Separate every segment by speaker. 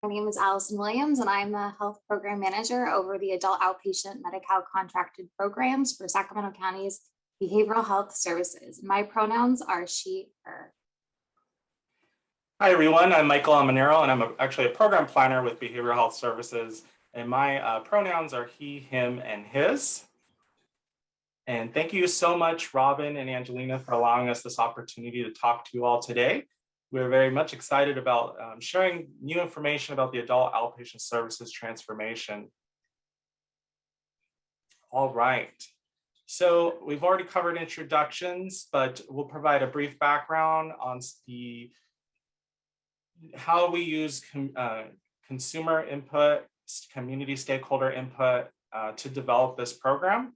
Speaker 1: My name is Allison Williams, and I'm the Health Program Manager over the Adult Outpatient Medi-Cal Contracted Programs for Sacramento County's Behavioral Health Services. My pronouns are she, her.
Speaker 2: Hi, everyone. I'm Michael Almanero, and I'm actually a program planner with Behavioral Health Services. And my pronouns are he, him, and his. And thank you so much, Robin and Angelina, for allowing us this opportunity to talk to you all today. We're very much excited about sharing new information about the adult outpatient services transformation. All right. So we've already covered introductions, but we'll provide a brief background on how we use consumer input, community stakeholder input to develop this program.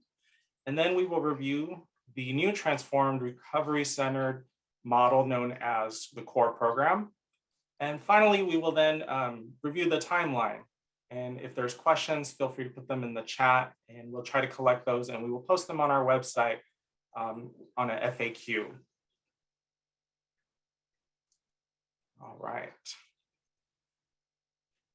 Speaker 2: And then we will review the new transformed recovery-centered model known as the core program. And finally, we will then review the timeline. And if there's questions, feel free to put them in the chat and we'll try to collect those and we will post them on our website on an FAQ. All right.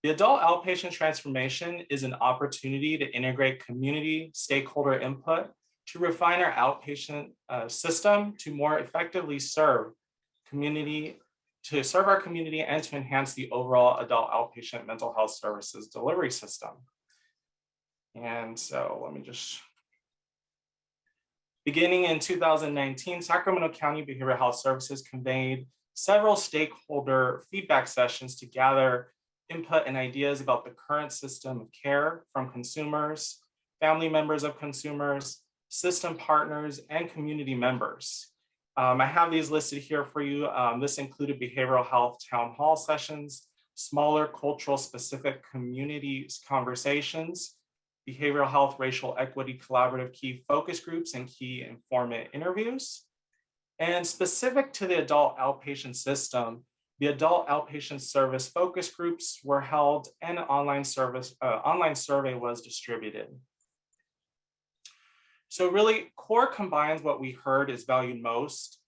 Speaker 2: The adult outpatient transformation is an opportunity to integrate community stakeholder input to refine our outpatient system to more effectively serve our community and to enhance the overall adult outpatient mental health services delivery system. And so let me just, beginning in 2019, Sacramento County Behavioral Health Services convened several stakeholder feedback sessions to gather input and ideas about the current system of care from consumers, family members of consumers, system partners, and community members. I have these listed here for you. This included behavioral health town hall sessions, smaller cultural specific communities conversations, behavioral health racial equity collaborative key focus groups and key informant interviews. And specific to the adult outpatient system, the adult outpatient service focus groups were held and an online survey was distributed. So really, CORE combines what we heard is valued most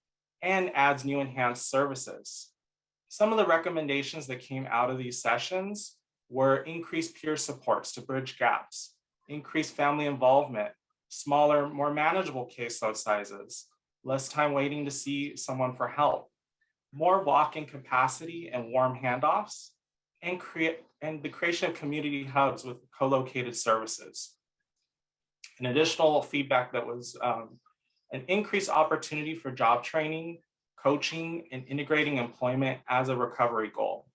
Speaker 2: and adds new enhanced services. Some of the recommendations that came out of these sessions were increased peer supports to bridge gaps, increased family involvement, smaller, more manageable caseload sizes, less time waiting to see someone for help, more walk-in capacity and warm handoffs, and the creation of community hubs with co-located services. An additional feedback that was an increased opportunity for job training, coaching, and integrating employment as a recovery goal.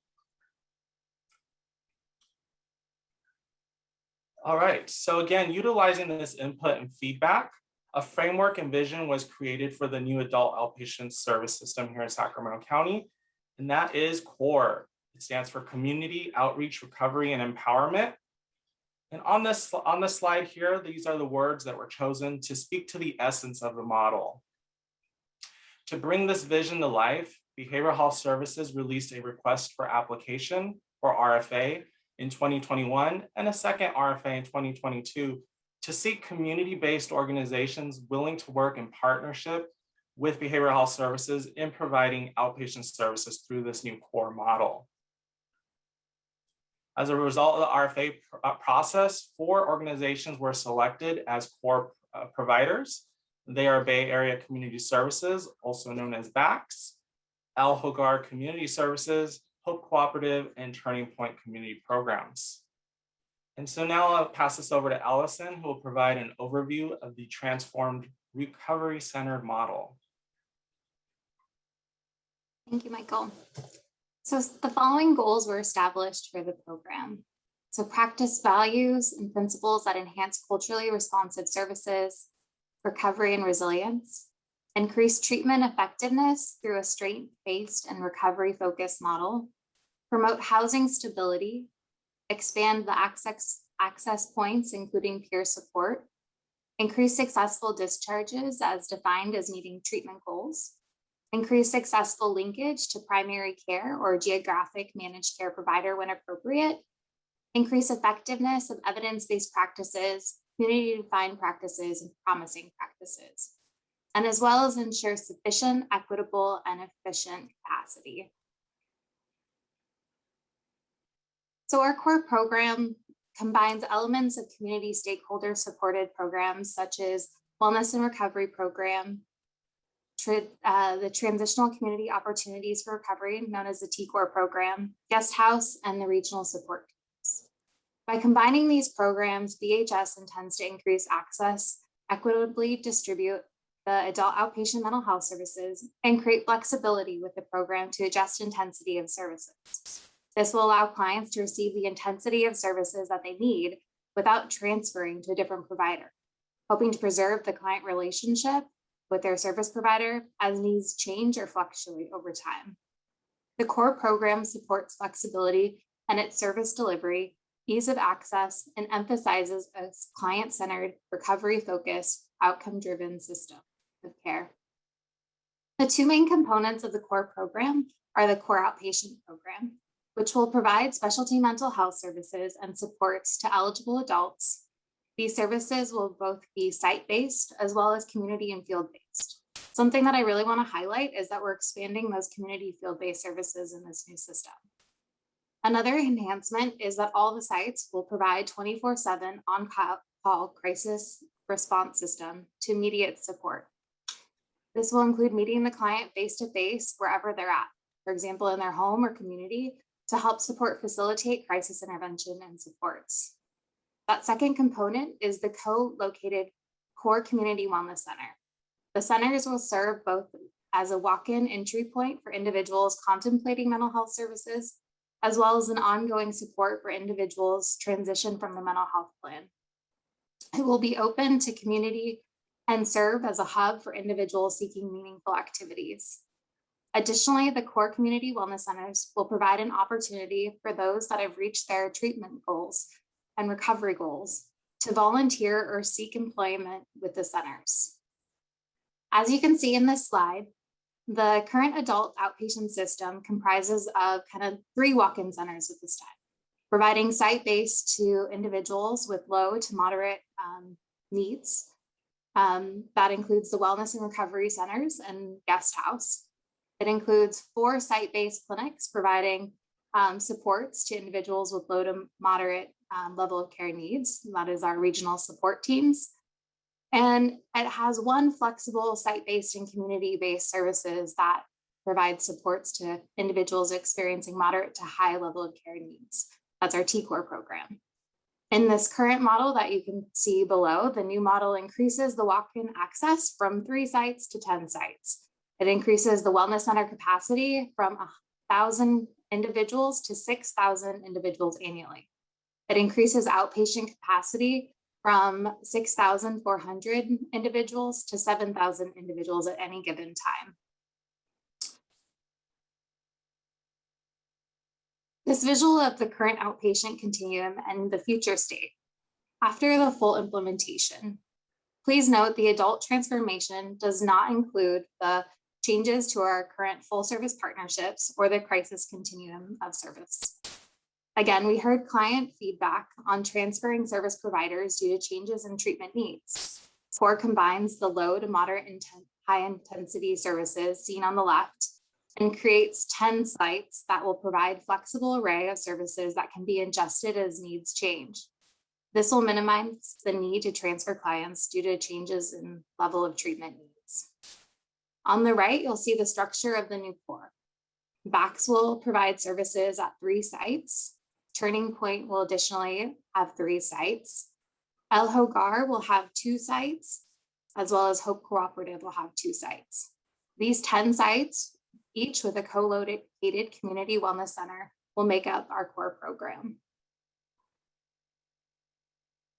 Speaker 2: All right, so again, utilizing this input and feedback, a framework and vision was created for the new adult outpatient service system here in Sacramento County, and that is CORE. It stands for Community Outreach, Recovery, and Empowerment. And on the slide here, these are the words that were chosen to speak to the essence of the model. To bring this vision to life, Behavioral Health Services released a request for application, or RFA, in 2021, and a second RFA in 2022 to seek community-based organizations willing to work in partnership with Behavioral Health Services in providing outpatient services through this new core model. As a result of the RFA process, 4 organizations were selected as core providers. They are Bay Area Community Services, also known as BACS, Al Hogar Community Services, Hope Cooperative, and Turning Point Community Programs. And so now I'll pass this over to Allison, who will provide an overview of the transformed recovery-centered model.
Speaker 1: Thank you, Michael. So the following goals were established for the program. So practice values and principles that enhance culturally responsive services, recovery and resilience, increase treatment effectiveness through a strength-based and recovery-focused model, promote housing stability, expand the access points, including peer support, increase successful discharges as defined as meeting treatment goals, increase successful linkage to primary care or geographic managed care provider when appropriate, increase effectiveness of evidence-based practices, community-defined practices, and promising practices, and as well as ensure sufficient, equitable, and efficient capacity. So our core program combines elements of community stakeholder supported programs such as wellness and recovery program, the Transitional Community Opportunities for Recovery, known as the TCOR program, Guest House, and the regional support teams. By combining these programs, VHS intends to increase access, equitably distribute the adult outpatient mental health services, and create flexibility with the program to adjust intensity of services. This will allow clients to receive the intensity of services that they need without transferring to a different provider, hoping to preserve the client relationship with their service provider as needs change or fluctuate over time. The core program supports flexibility and its service delivery, ease of access, and emphasizes a client-centered, recovery-focused, outcome-driven system of care. The two main components of the core program are the core outpatient program, which will provide specialty mental health services and supports to eligible adults. These services will both be site-based as well as community and field-based. Something that I really want to highlight is that we're expanding those community field-based services in this new system. Another enhancement is that all the sites will provide 24/7 on-call crisis response system to immediate support. This will include meeting the client face-to-face wherever they're at, for example, in their home or community, to help facilitate crisis intervention and supports. That second component is the co-located core community wellness center. The centers will serve both as a walk-in entry point for individuals contemplating mental health services, as well as an ongoing support for individuals transition from the mental health plan. It will be open to community and serve as a hub for individuals seeking meaningful activities. Additionally, the core community wellness centers will provide an opportunity for those that have reached their treatment goals and recovery goals to volunteer or seek employment with the centers. As you can see in this slide, the current adult outpatient system comprises of kind of 3 walk-in centers at this time, providing site-based to individuals with low to moderate needs. That includes the wellness and recovery centers and guest house. It includes 4 site-based clinics providing supports to individuals with low to moderate level of care needs. That is our regional support teams. And it has 1 flexible site-based and community-based services that provide supports to individuals experiencing moderate to high level of care needs. That's our TCOR program. In this current model that you can see below, the new model increases the walk-in access from 3 sites to 10 sites. It increases the wellness center capacity from 1,000 individuals to 6,000 individuals annually. It increases outpatient capacity from 6,400 individuals to 7,000 individuals at any given time. This visual of the current outpatient continuum and the future state. After the full implementation, please note the adult transformation does not include the changes to our current full service partnerships or the crisis continuum of service. Again, we heard client feedback on transferring service providers due to changes in treatment needs. CORE combines the low to moderate and high intensity services seen on the left and creates 10 sites that will provide flexible array of services that can be adjusted as needs change. This will minimize the need to transfer clients due to changes in level of treatment needs. On the right, you'll see the structure of the new CORE. BACS will provide services at 3 sites. Turning Point will additionally have 3 sites. El Hogar will have 2 sites, as well as Hope Cooperative will have 2 sites. These 10 sites, each with a co-located community wellness center, will make up our CORE program.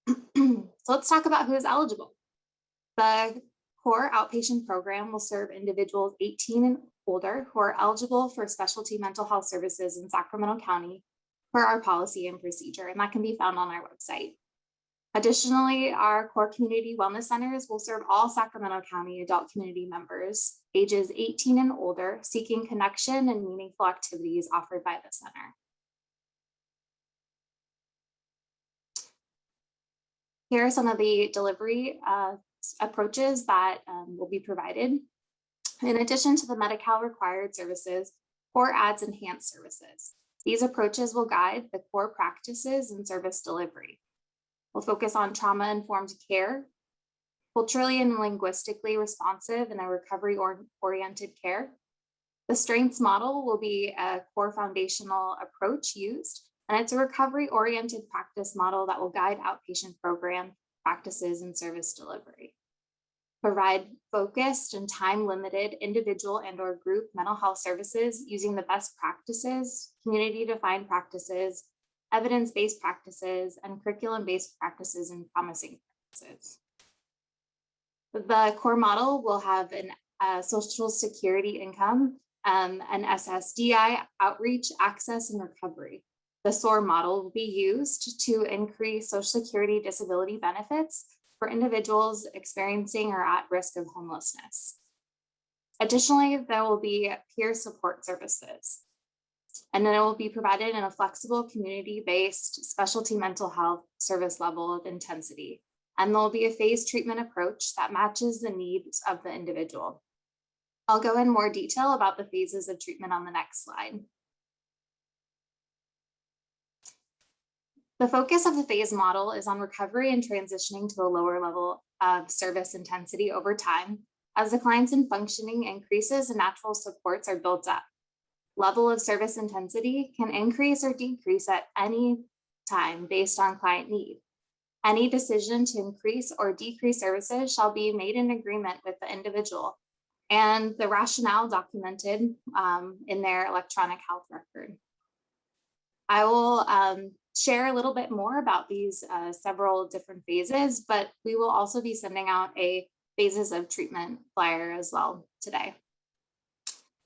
Speaker 1: So let's talk about who is eligible. The CORE outpatient program will serve individuals 18 and older who are eligible for specialty mental health services in Sacramento County per our policy and procedure, and that can be found on our website. Additionally, our CORE community wellness centers will serve all Sacramento County adult community members ages 18 and older seeking connection and meaningful activities offered by the center. Here are some of the delivery approaches that will be provided. In addition to the Medi-Cal required services, CORE adds enhanced services. These approaches will guide the core practices and service delivery. We'll focus on trauma-informed care, culturally and linguistically responsive and a recovery-oriented care. The strengths model will be a core foundational approach used, and it's a recovery-oriented practice model that will guide outpatient program practices and service delivery. Provide focused and time-limited individual and/or group mental health services using the best practices, community-defined practices, evidence-based practices, and curriculum-based practices and promising practices. The core model will have a Social Security income, an SSDI, outreach, access, and recovery. The SOAR model will be used to increase Social Security disability benefits for individuals experiencing or at risk of homelessness. Additionally, there will be peer support services, and then it will be provided in a flexible community-based specialty mental health service level of intensity. And there'll be a phased treatment approach that matches the needs of the individual. I'll go in more detail about the phases of treatment on the next slide. The focus of the phase model is on recovery and transitioning to a lower level of service intensity over time as the client's functioning increases and natural supports are built up. Level of service intensity can increase or decrease at any time based on client need. Any decision to increase or decrease services shall be made in agreement with the individual and the rationale documented in their electronic health record. I will share a little bit more about these several different phases, but we will also be sending out a phases of treatment flyer as well today.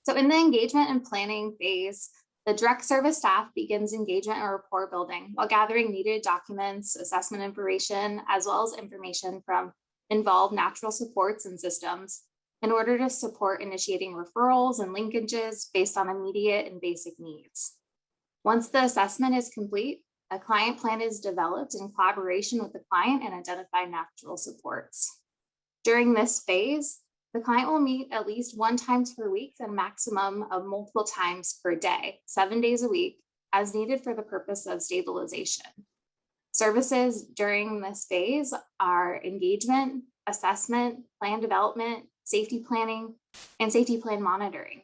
Speaker 1: So in the engagement and planning phase, the direct service staff begins engagement and rapport building while gathering needed documents, assessment information, as well as information from involved natural supports and systems in order to support initiating referrals and linkages based on immediate and basic needs. Once the assessment is complete, a client plan is developed in collaboration with the client and identify natural supports. During this phase, the client will meet at least 1 time per week and maximum of multiple times per day, 7 days a week, as needed for the purpose of stabilization. Services during this phase are engagement, assessment, plan development, safety planning, and safety plan monitoring.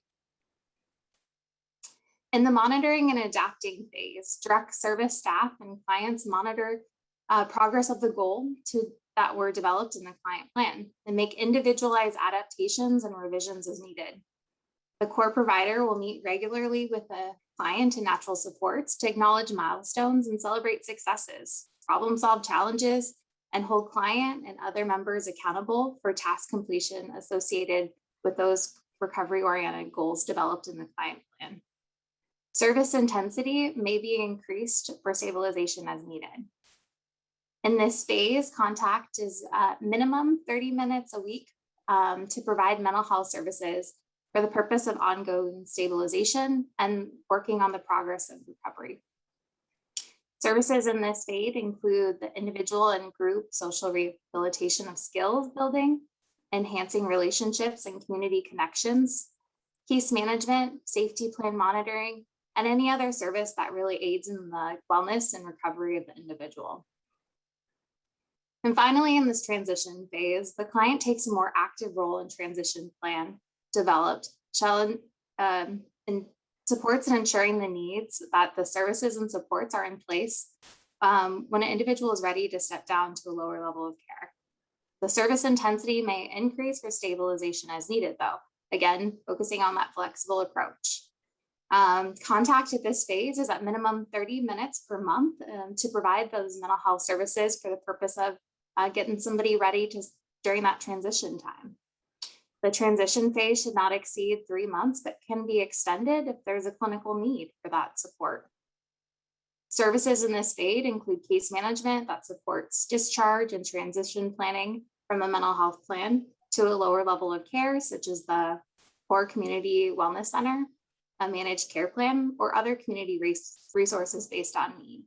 Speaker 1: In the monitoring and adapting phase, direct service staff and clients monitor progress of the goal that were developed in the client plan and make individualized adaptations and revisions as needed. The core provider will meet regularly with the client and natural supports to acknowledge milestones and celebrate successes, problem solve challenges, and hold client and other members accountable for task completion associated with those recovery-oriented goals developed in the client plan. Service intensity may be increased for stabilization as needed. In this phase, contact is minimum 30 minutes a week to provide mental health services for the purpose of ongoing stabilization and working on the progress of recovery. Services in this phase include the individual and group social rehabilitation of skills building, enhancing relationships and community connections, case management, safety plan monitoring, and any other service that really aids in the wellness and recovery of the individual. And finally, in this transition phase, the client takes a more active role in transition plan developed, and supports in ensuring the needs that the services and supports are in place when an individual is ready to step down to a lower level of care. The service intensity may increase for stabilization as needed, though, again, focusing on that flexible approach. Contact at this phase is at minimum 30 minutes per month to provide those mental health services for the purpose of getting somebody ready during that transition time. The transition phase should not exceed 3 months, but can be extended if there's a clinical need for that support. Services in this phase include case management that supports discharge and transition planning from a mental health plan to a lower level of care, such as the core community wellness center, a managed care plan, or other community resources based on need.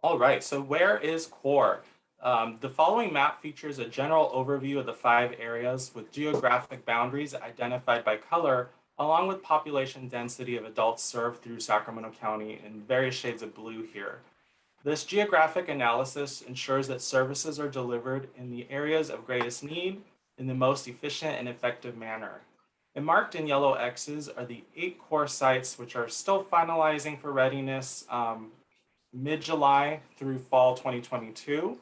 Speaker 2: All right, so where is CORE? The following map features a general overview of the 5 areas with geographic boundaries identified by color along with population density of adults served through Sacramento County in various shades of blue here. This geographic analysis ensures that services are delivered in the areas of greatest need in the most efficient and effective manner. And marked in yellow X's are the 8 core sites, which are still finalizing for readiness mid-July through fall 2022.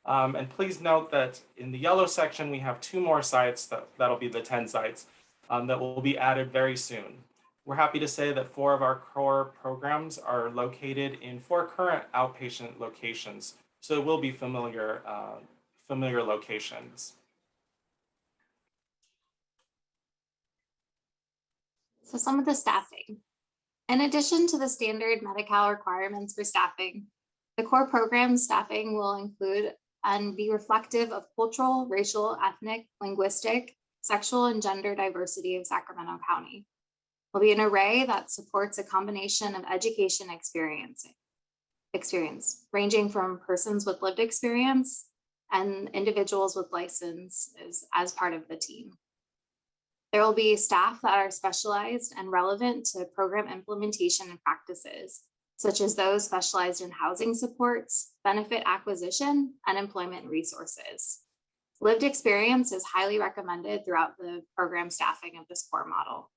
Speaker 2: And please note that in the yellow section, we have 2 more sites, that'll be the 10 sites, that will be added very soon. We're happy to say that 4 of our core programs are located in 4 current outpatient locations, so it will be familiar locations.
Speaker 1: So some of the staffing. In addition to the standard Medi-Cal requirements for staffing, the core program staffing will include and be reflective of cultural, racial, ethnic, linguistic, sexual, and gender diversity of Sacramento County. Will be an array that supports a combination of education experience, ranging from persons with lived experience and individuals with licenses as part of the team. There will be staff that are specialized and relevant to program implementation and practices, such as those specialized in housing supports, benefit acquisition, and employment resources. Lived experience is highly recommended throughout the program staffing of this core model.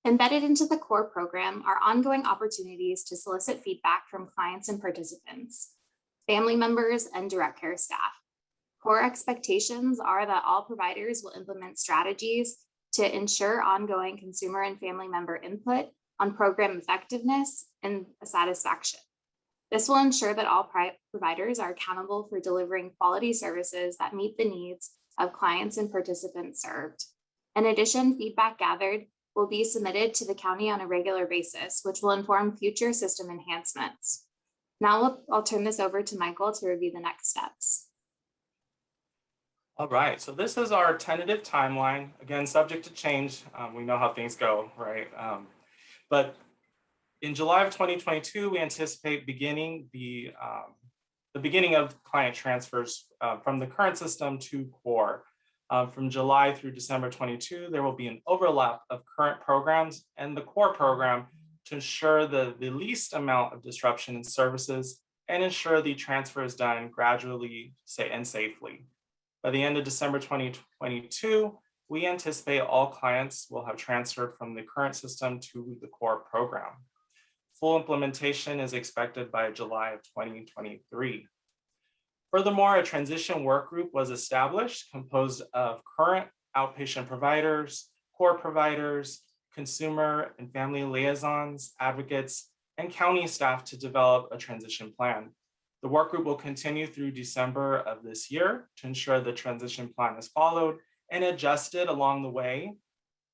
Speaker 1: Embedded into the core program are ongoing opportunities to solicit feedback from clients and participants, family members, and direct care staff. Core expectations are that all providers will implement strategies to ensure ongoing consumer and family member input on program effectiveness and satisfaction. This will ensure that all providers are accountable for delivering quality services that meet the needs of clients and participants served. In addition, feedback gathered will be submitted to the county on a regular basis, which will inform future system enhancements. Now I'll turn this over to Michael to review the next steps.
Speaker 2: All right, so this is our tentative timeline. Again, subject to change. We know how things go, right? But in July of 2022, we anticipate beginning the beginning of client transfers from the current system to core. From July through December 22, there will be an overlap of current programs and the core program to ensure the least amount of disruption in services and ensure the transfer is done gradually and safely. By the end of December 2022, we anticipate all clients will have transferred from the current system to the core program. Full implementation is expected by July of 2023. Furthermore, a transition work group was established composed of current outpatient providers, core providers, consumer and family liaisons, advocates, and county staff to develop a transition plan. The work group will continue through December of this year to ensure the transition plan is followed and adjusted along the way.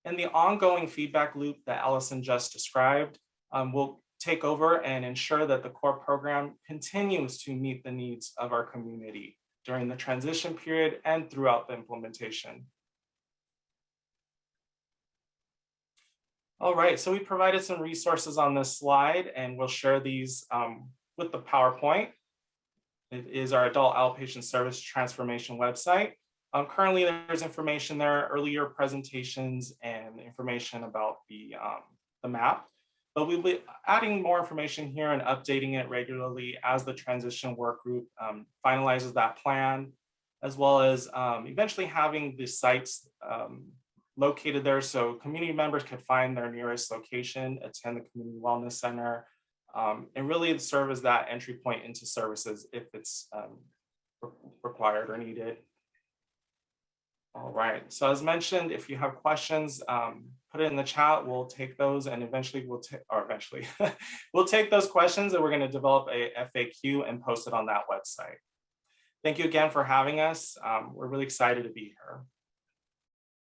Speaker 2: And the ongoing feedback loop that Allison just described will take over and ensure that the core program continues to meet the needs of our community during the transition period and throughout the implementation. All right, so we provided some resources on this slide and we'll share these with the PowerPoint. It is our adult outpatient service transformation website. Currently there's information there, earlier presentations and information about the map. But we'll be adding more information here and updating it regularly as the transition work group finalizes that plan, as well as eventually having the sites located there so community members could find their nearest location, attend the community wellness center, and really serve as that entry point into services if it's required or needed. All right, so as mentioned, if you have questions, put it in the chat. We'll take those and eventually we'll take those questions and we're going to develop a FAQ and post it on that website. Thank you again for having us. We're really excited to be here.